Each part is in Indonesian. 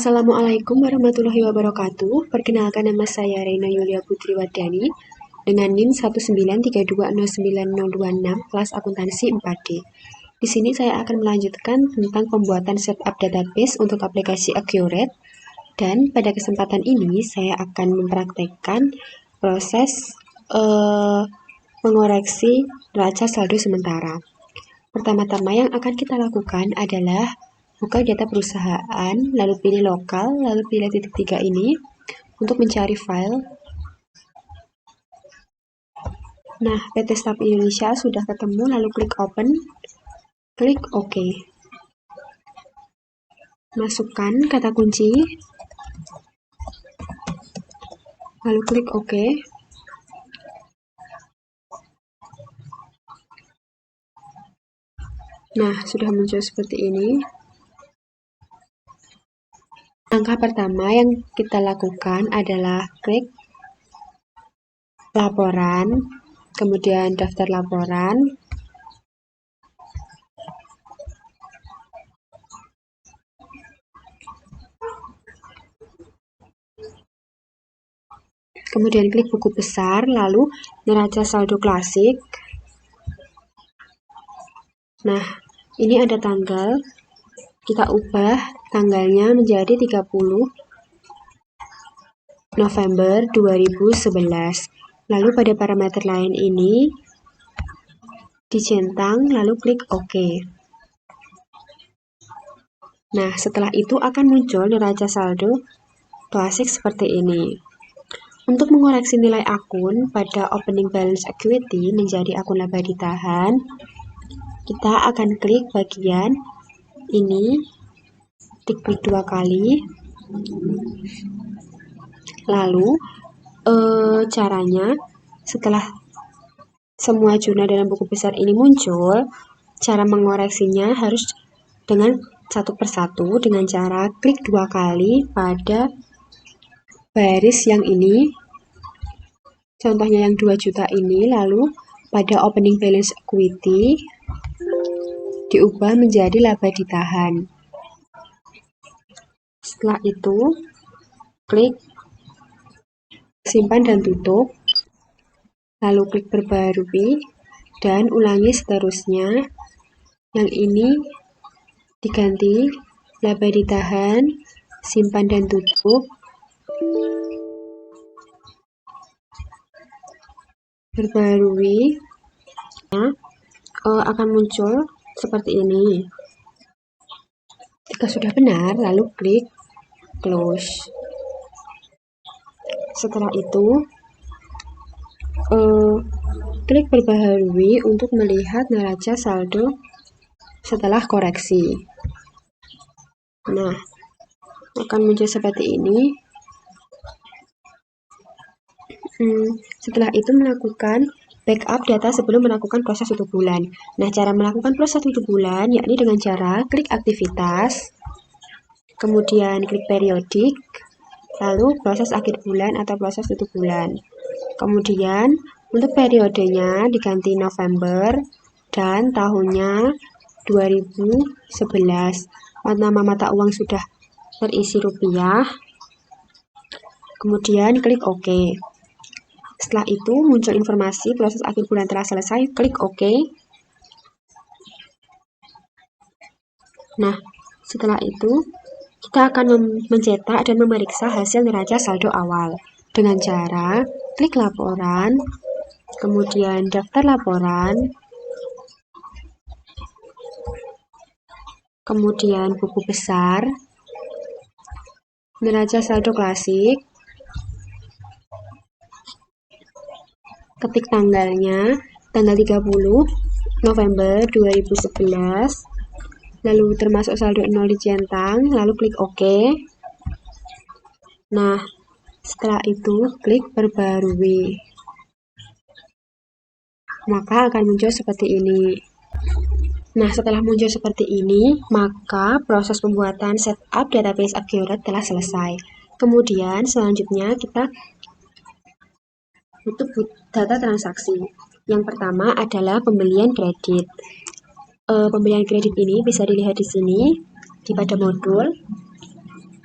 Assalamualaikum warahmatullahi wabarakatuh. Perkenalkan, nama saya Reina Yulia Putri Wardani dengan NIM 193209026 kelas akuntansi 4D. Di sini saya akan melanjutkan tentang pembuatan setup database untuk aplikasi Accurate, dan pada kesempatan ini saya akan mempraktekkan proses mengoreksi neraca saldo sementara. Pertama-tama yang akan kita lakukan adalah buka data perusahaan, lalu pilih lokal, lalu pilih titik 3 ini untuk mencari file. Nah, PT Staf Indonesia sudah ketemu, lalu klik open, klik OK. Masukkan kata kunci, lalu klik OK. Nah, sudah muncul seperti ini. Langkah pertama yang kita lakukan adalah klik laporan, kemudian daftar laporan, kemudian klik buku besar, lalu neraca saldo klasik. Nah, ini ada tanggal, kita ubah tanggalnya menjadi 30 November 2011. Lalu pada parameter lain ini dicentang, lalu klik OK. Nah, setelah itu akan muncul neraca saldo klasik seperti ini. Untuk mengoreksi nilai akun pada opening balance equity menjadi akun laba ditahan, kita akan klik bagian ini, diklik 2 kali. Lalu caranya, setelah semua jurnal dalam buku besar ini muncul, cara mengoreksinya harus dengan satu persatu dengan cara klik 2 kali pada baris yang ini, contohnya yang 2 juta ini, lalu pada opening balance equity diubah menjadi laba ditahan. Setelah itu klik simpan dan tutup, lalu klik perbarui dan ulangi seterusnya. Yang ini diganti laba ditahan, simpan dan tutup, perbarui. Akan muncul seperti ini. Jika sudah benar, lalu klik close. Setelah itu klik perbaharui untuk melihat neraca saldo setelah koreksi. Nah, akan muncul seperti ini. Setelah itu melakukan backup data sebelum melakukan proses 1 bulan. Nah, cara melakukan proses 1 bulan yakni dengan cara klik aktivitas, kemudian klik periodik, lalu proses akhir bulan atau proses 1 bulan. Kemudian untuk periodenya diganti November dan tahunnya 2011. Nama mata uang sudah terisi rupiah. Kemudian klik OK. Setelah itu muncul informasi proses akhir bulan telah selesai, klik OK. Nah, setelah itu kita akan mencetak dan memeriksa hasil neraca saldo awal dengan cara klik laporan, kemudian daftar laporan, kemudian buku besar, neraca saldo klasik, ketik tanggalnya, tanggal 30 November 2011, lalu termasuk saldo 0 dicentang, lalu klik OK. Nah, setelah itu klik perbarui. Maka akan muncul seperti ini. Nah, setelah muncul seperti ini, maka proses pembuatan setup database Accurate telah selesai. Kemudian selanjutnya kita butuh data transaksi. Yang pertama adalah pembelian kredit. Pembelian kredit ini bisa dilihat di sini, di pada modul.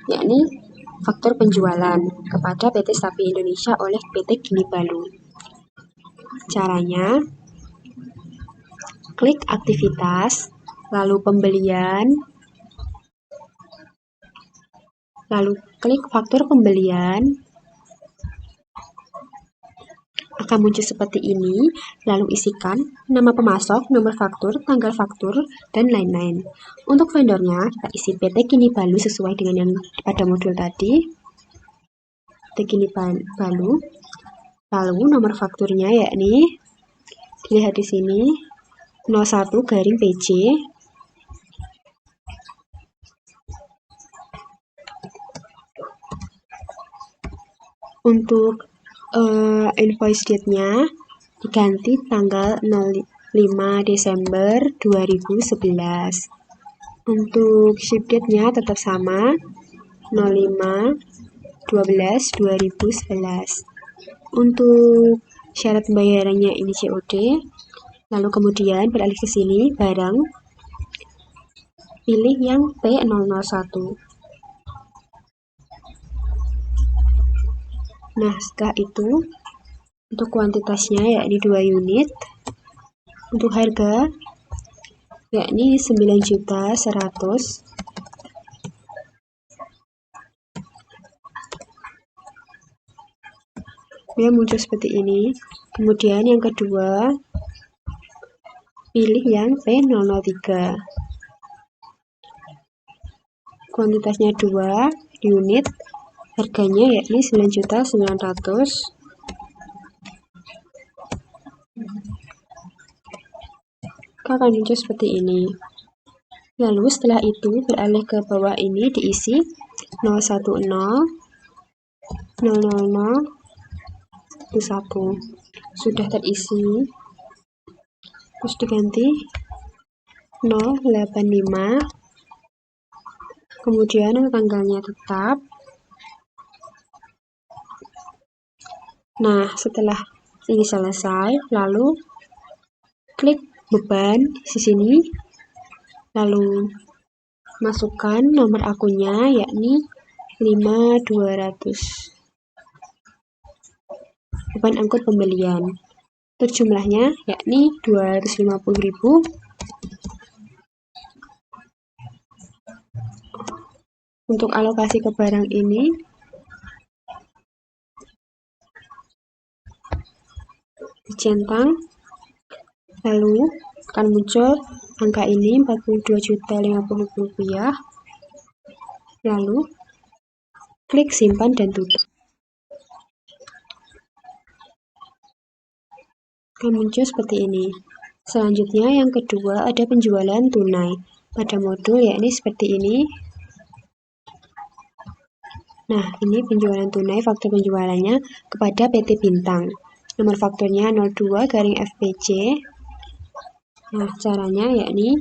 yakni faktur penjualan kepada PT Sapi Indonesia oleh PT Gini Balu. Caranya, klik aktivitas, lalu pembelian, lalu klik faktur pembelian, akan muncul seperti ini, lalu isikan nama pemasok, nomor faktur, tanggal faktur, dan lain-lain. Untuk vendornya, kita isi PT Gini Balu sesuai dengan yang pada modul tadi. PT Gini Balu, lalu nomor fakturnya yakni dilihat di sini 01-PC. Untuk invoice date-nya diganti tanggal 05 Desember 2011. Untuk ship date-nya tetap sama 05/12/2011. Untuk syarat pembayarannya ini COD. Lalu kemudian beralih ke sini barang, pilih yang P001. Nah, setelah itu untuk kuantitasnya yakni 2 unit. Untuk harga yakni 9.100.000. Dia muncul seperti ini. Kemudian yang kedua, pilih yang P003. Kuantitasnya 2 unit. Harganya yakni 9.900.000. Akan muncul seperti ini. Lalu setelah itu beralih ke bawah ini diisi 010 000 1. Sudah terisi. Terus diganti 085. Kemudian tanggalnya tetap. Nah, setelah ini selesai, lalu klik beban di sini, lalu masukkan nomor akunnya yakni 5200. Beban angkut pembelian. Untuk jumlahnya yakni 250.000. Untuk alokasi ke barang ini dicentang, lalu akan muncul angka ini 42.050.000 rupiah. Lalu klik simpan dan tutup. Akan muncul seperti ini. Selanjutnya yang kedua ada penjualan tunai pada modul yakni seperti ini. Nah, ini penjualan tunai, faktur penjualannya kepada PT Bintang. Nomor fakturnya 02-FPC. Nah, caranya yakni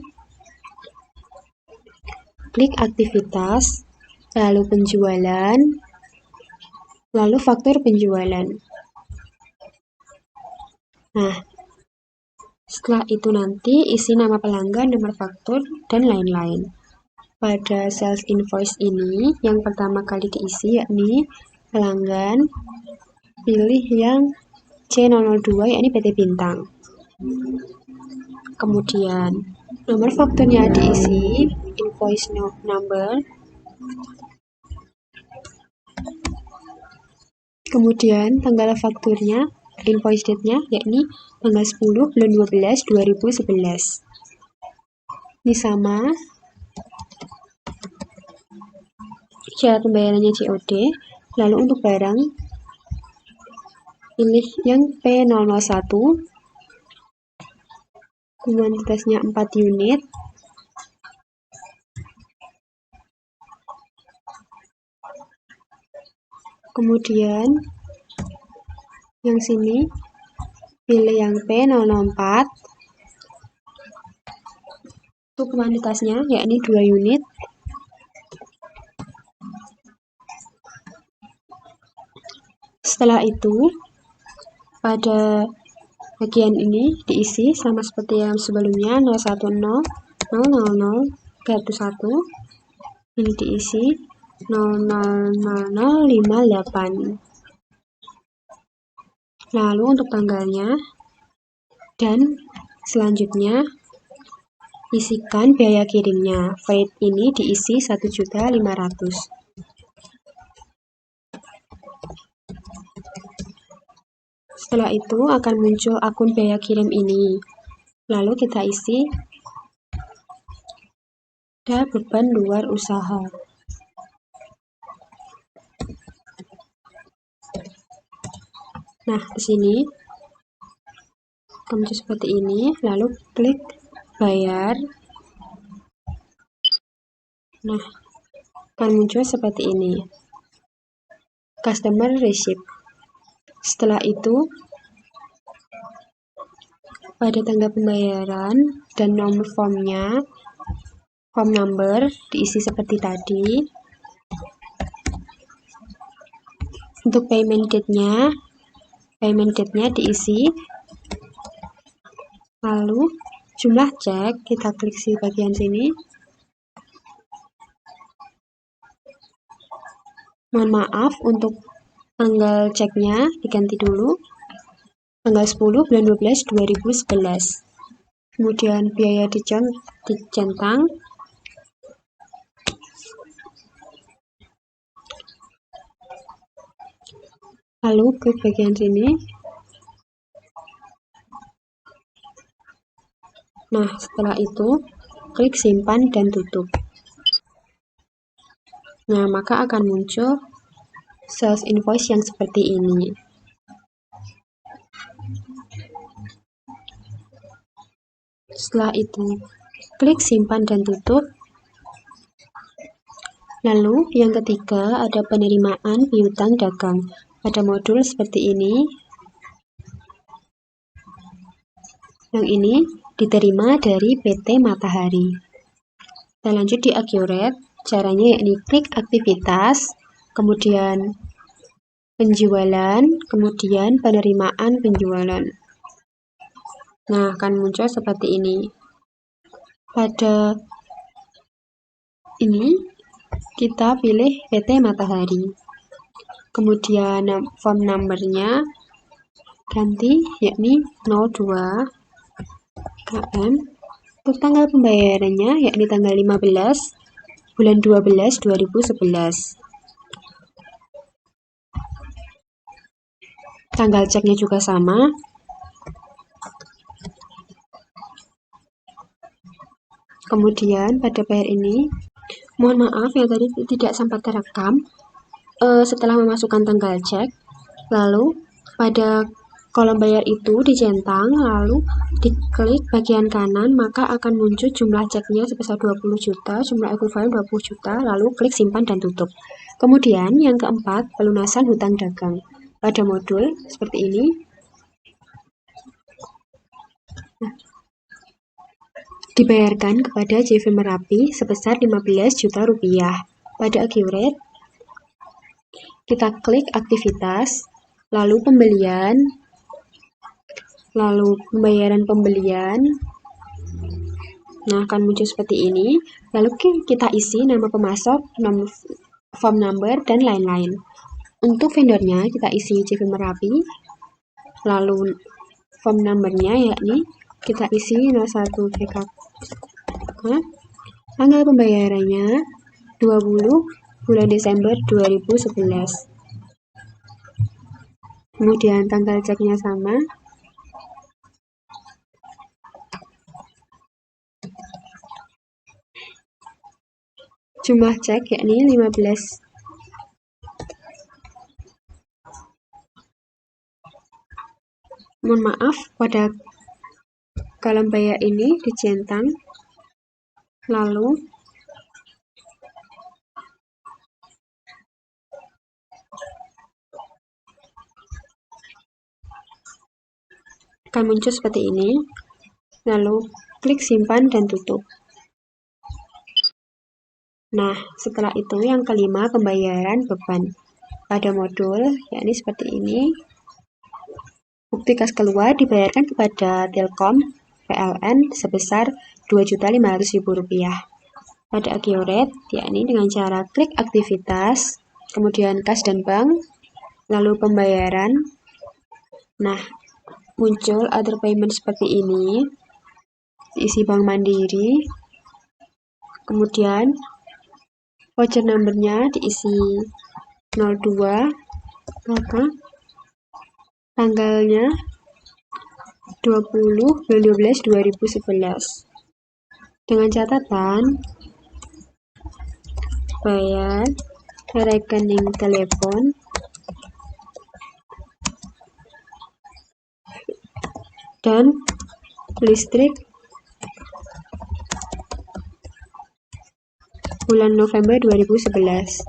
klik aktivitas, lalu penjualan, lalu faktur penjualan. Nah, setelah itu nanti isi nama pelanggan, nomor faktur, dan lain-lain. Pada sales invoice ini, yang pertama kali diisi yakni pelanggan, pilih yang C002 yakni PT Bintang. Kemudian nomor fakturnya diisi, invoice number. Kemudian tanggal fakturnya, invoice date-nya yakni tanggal 10/12/2011. Ini sama. Syarat pembayarannya COD. Lalu untuk barang, pilih yang P001. Kuantitasnya 4 unit. Kemudian yang sini pilih yang P004. Untuk kuantitasnya yakni 2 unit. Setelah itu pada bagian ini diisi sama seperti yang sebelumnya 010 000 1. Ini diisi. 0000058. Lalu untuk tanggalnya dan selanjutnya isikan biaya kirimnya. Freight ini diisi 1.500.000. Setelah itu akan muncul akun biaya kirim ini. Lalu kita isi ada beban luar usaha. Nah, di sini muncul seperti ini, lalu klik bayar. Nah, akan muncul seperti ini. Customer receipt. Setelah itu, pada tanggal pembayaran dan nomor formnya, form number diisi seperti tadi. Untuk payment date-nya diisi. Lalu jumlah cek, kita klik di bagian sini. Mohon maaf, untuk tanggal ceknya diganti dulu. Tanggal 10 bulan 12 2011. Kemudian biaya dicentang. Lalu klik bagian sini. Nah, setelah itu klik simpan dan tutup. Nah, maka akan muncul sales invoice yang seperti ini. Setelah itu klik simpan dan tutup. Lalu yang ketiga ada penerimaan piutang dagang. Pada modul seperti ini. Yang ini diterima dari PT Matahari. Kita lanjut di Accurate. Caranya yakni klik aktivitas, kemudian penjualan, kemudian penerimaan penjualan. Nah, akan muncul seperti ini. Pada ini kita pilih PT Matahari. Kemudian form numbernya ganti yakni 02 KM. Untuk tanggal pembayarannya yakni tanggal 15 bulan 12 2011. Tanggal ceknya juga sama. Kemudian pada bayar ini, mohon maaf ya tadi tidak sempat terekam. Setelah memasukkan tanggal cek, lalu pada kolom bayar itu dicentang, lalu diklik bagian kanan, maka akan muncul jumlah ceknya sebesar 20 juta, jumlah ekuivalen 20 juta, lalu klik simpan dan tutup. Kemudian yang keempat, pelunasan hutang dagang. Pada modul seperti ini. Dibayarkan kepada JV Merapi sebesar 15 juta rupiah. Pada Accurate, kita klik aktivitas, lalu pembelian, lalu pembayaran pembelian. Nah, akan muncul seperti ini. Lalu kita isi nama pemasok, nomor form number, dan lain-lain. Untuk vendornya kita isi JV Merapi, lalu form numbernya yakni kita isi 01 PK. Tanggal pembayarannya 20 bulan Desember 2011. Kemudian tanggal ceknya sama. Jumlah cek yakni 15. Mohon maaf, pada kolom bayar ini dicentang. Lalu akan muncul seperti ini. Lalu klik simpan dan tutup. Nah, setelah itu yang kelima, pembayaran beban. Pada modul yakni seperti ini. Bukti kas keluar dibayarkan kepada Telkom PLN sebesar Rp2.500.000. pada Agiorate, yakni dengan cara klik aktivitas, kemudian kas dan bank, lalu pembayaran. Nah, muncul other payment seperti ini, diisi Bank Mandiri, kemudian voucher number-nya diisi 02, maka tanggalnya 20/12/2011. Dengan catatan bayar rekening telepon dan listrik bulan November 2011.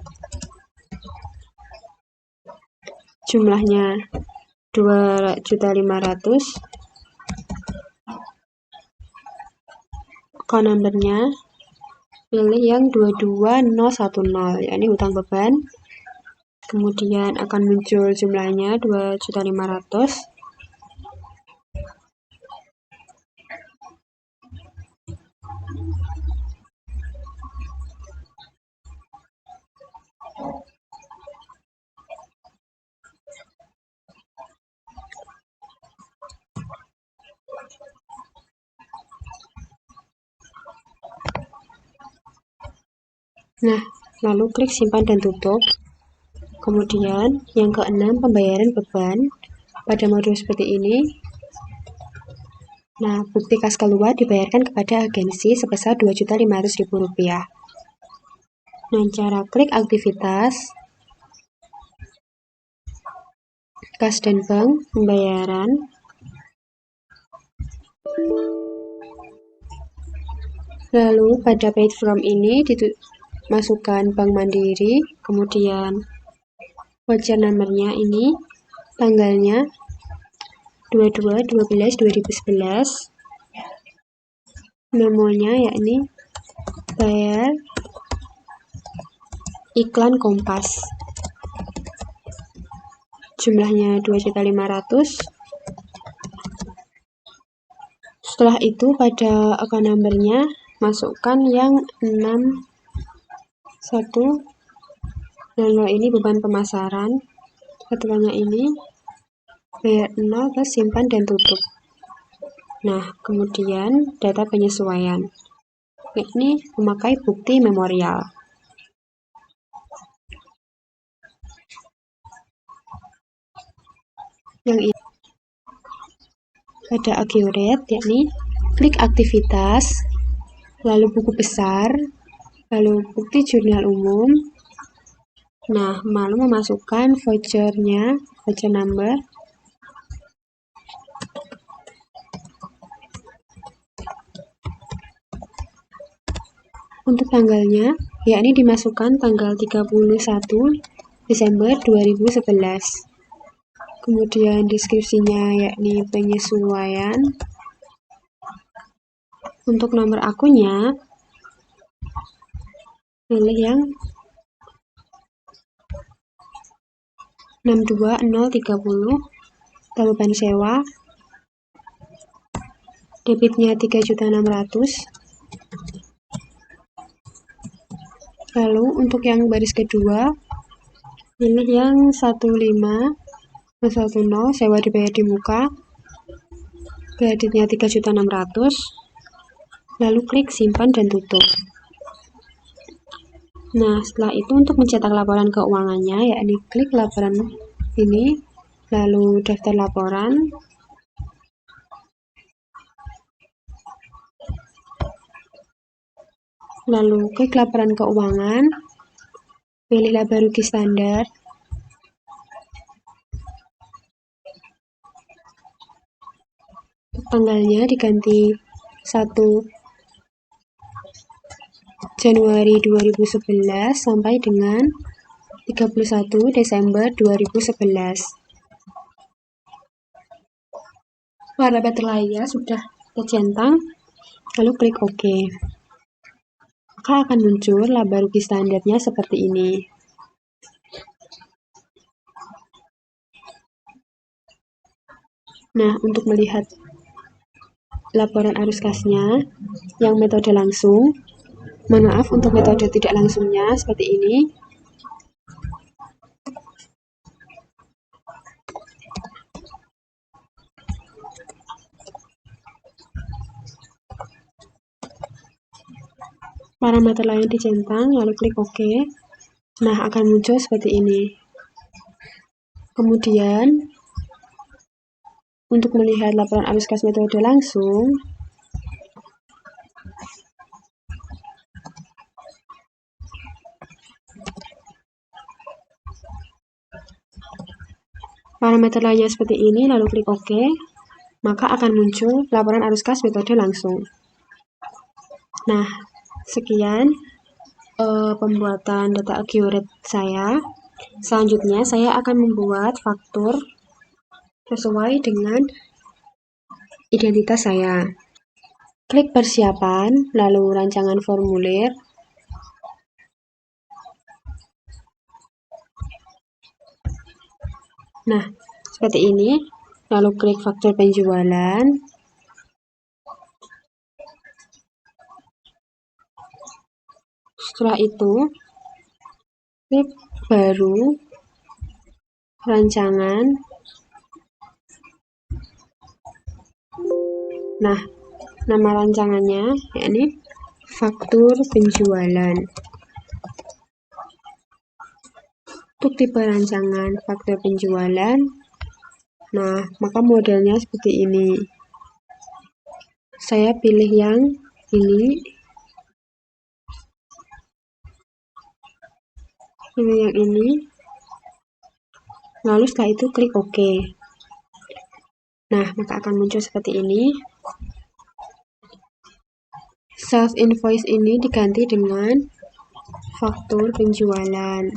Jumlahnya 2.500.000. Account number-nya pilih yang 22010, yakni hutang beban. Kemudian akan muncul jumlahnya 2.500.000. Nah, lalu klik simpan dan tutup. Kemudian yang keenam, pembayaran beban pada modul seperti ini. Nah, bukti kas keluar dibayarkan kepada agensi sebesar Rp2.500.000. Nah, cara klik aktivitas, kas dan bank, pembayaran. Lalu pada paid from ini masukkan Bank Mandiri, kemudian voucher number-nya ini, tanggalnya 22/12/2011, memonya yakni bayar iklan Kompas, jumlahnya 2.500.000. Setelah itu pada account number-nya masukkan yang 6100, ini beban pemasaran. Setelahnya ini bayar 0 plus simpan dan tutup. Nah, kemudian data penyesuaian, ini memakai bukti memorial. Yang ini pada Agiorate, yakni klik aktivitas, lalu buku besar, lalu bukti jurnal umum. Nah, lalu memasukkan vouchernya, voucher number. Untuk tanggalnya, yakni dimasukkan tanggal 31 Desember 2011. Kemudian deskripsinya yakni penyesuaian. Untuk nomor akunnya, pilih yang 62030, beban sewa, debitnya 3.600.000. Lalu untuk yang baris kedua, pilih yang 1510, sewa dibayar di muka, kreditnya 3.600.000. Lalu klik simpan dan tutup. Nah, setelah itu untuk mencetak laporan keuangannya, yakni klik laporan ini, lalu daftar laporan. Lalu klik laporan keuangan, pilih laba rugi standar. Tanggalnya diganti 1 Januari 2011 sampai dengan 31 Desember 2011. Warna baterainya sudah tercentang, lalu klik OK. Maka akan muncul laba rugi standarnya seperti ini. Nah, untuk melihat laporan arus kasnya yang metode langsung, Mohon maaf untuk metode tidak langsungnya seperti ini. Parameter lain dicentang, lalu klik OK. Nah, akan muncul seperti ini. Kemudian, untuk melihat laporan arus kas metode langsung, parameter lainnya seperti ini, lalu klik OK, maka akan muncul laporan arus kas metode langsung. Nah, sekian pembuatan data accurate saya. Selanjutnya, saya akan membuat faktur sesuai dengan identitas saya. Klik persiapan, lalu rancangan formulir. Nah, seperti ini. Lalu klik faktur penjualan. Setelah itu, klik baru, rancangan. Nah, nama rancangannya yakni faktur penjualan. Untuk tipe rancangan faktur penjualan, nah, maka modelnya seperti ini. Saya pilih yang ini. Pilih yang ini. Lalu setelah itu klik OK. Nah, maka akan muncul seperti ini. Self invoice ini diganti dengan faktur penjualan.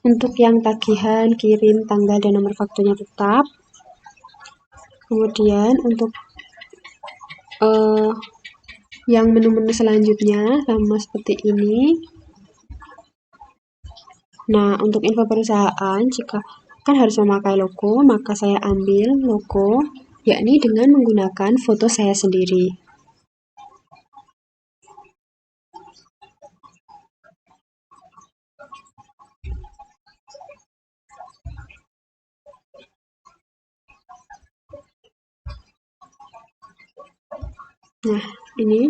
Untuk yang tagihan, kirim, tanggal, dan nomor fakturnya tetap. Kemudian untuk yang menu-menu selanjutnya sama seperti ini. Nah, untuk info perusahaan, jika kan harus memakai logo, maka saya ambil logo, yakni dengan menggunakan foto saya sendiri. Nah, ini.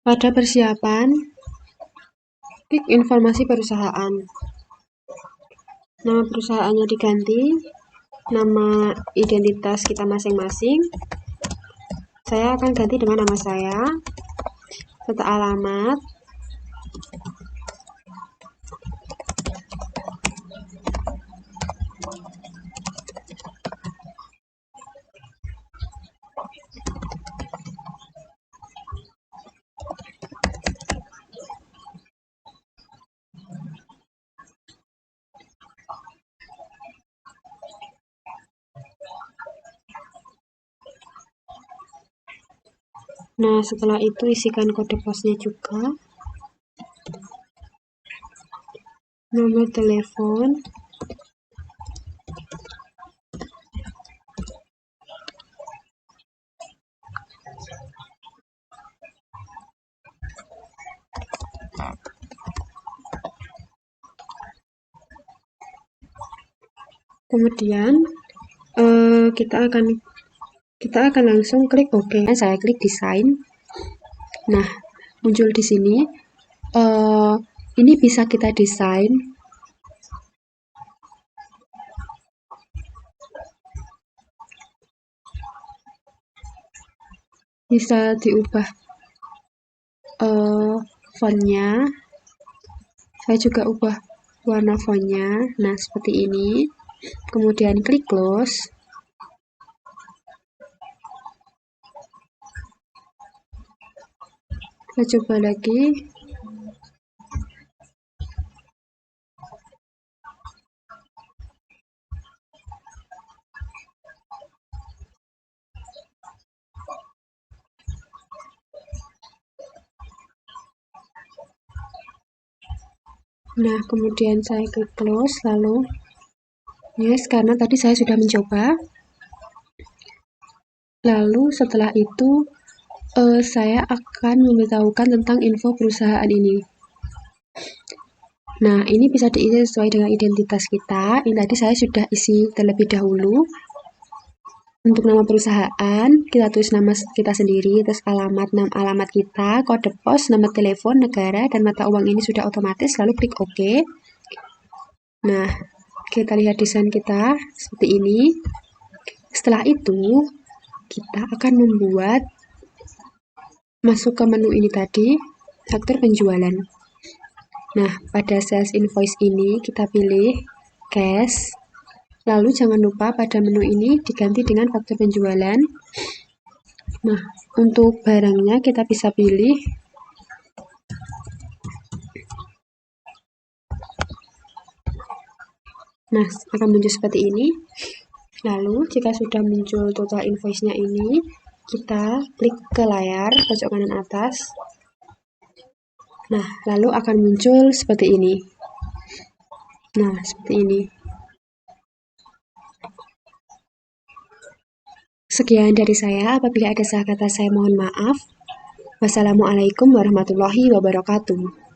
Pada persiapan, klik informasi perusahaan. Nama perusahaannya diganti, nama identitas kita masing-masing. Saya akan ganti dengan nama saya, serta alamat. Nah, setelah itu isikan kode posnya juga, nomor telepon, kemudian kita akan langsung klik OK. Saya klik desain. Nah, muncul di sini. Ini bisa kita desain. Bisa diubah fontnya. Saya juga ubah warna fontnya. Nah, seperti ini. Kemudian klik close. Kita coba lagi. Nah, kemudian saya klik close, lalu yes, karena tadi saya sudah mencoba. Lalu setelah itu saya akan memberitahukan tentang info perusahaan ini. Nah, ini bisa diisi sesuai dengan identitas kita. Ini tadi saya sudah isi terlebih dahulu. Untuk nama perusahaan, kita tulis nama kita sendiri, terus alamat kita, kode pos, nama telepon, negara, dan mata uang ini sudah otomatis, lalu klik OK. Nah, kita lihat desain kita seperti ini. Setelah itu, kita akan membuat masuk ke menu ini tadi, faktur penjualan. Nah, pada sales invoice ini kita pilih cash. Lalu jangan lupa pada menu ini diganti dengan faktur penjualan. Nah, untuk barangnya kita bisa pilih nah, akan muncul seperti ini. Lalu, jika sudah muncul total invoice-nya ini, kita klik ke layar pojok kanan atas. Nah, lalu akan muncul seperti ini. Nah, seperti ini. Sekian dari saya. Apabila ada salah kata, saya mohon maaf. Wassalamualaikum warahmatullahi wabarakatuh.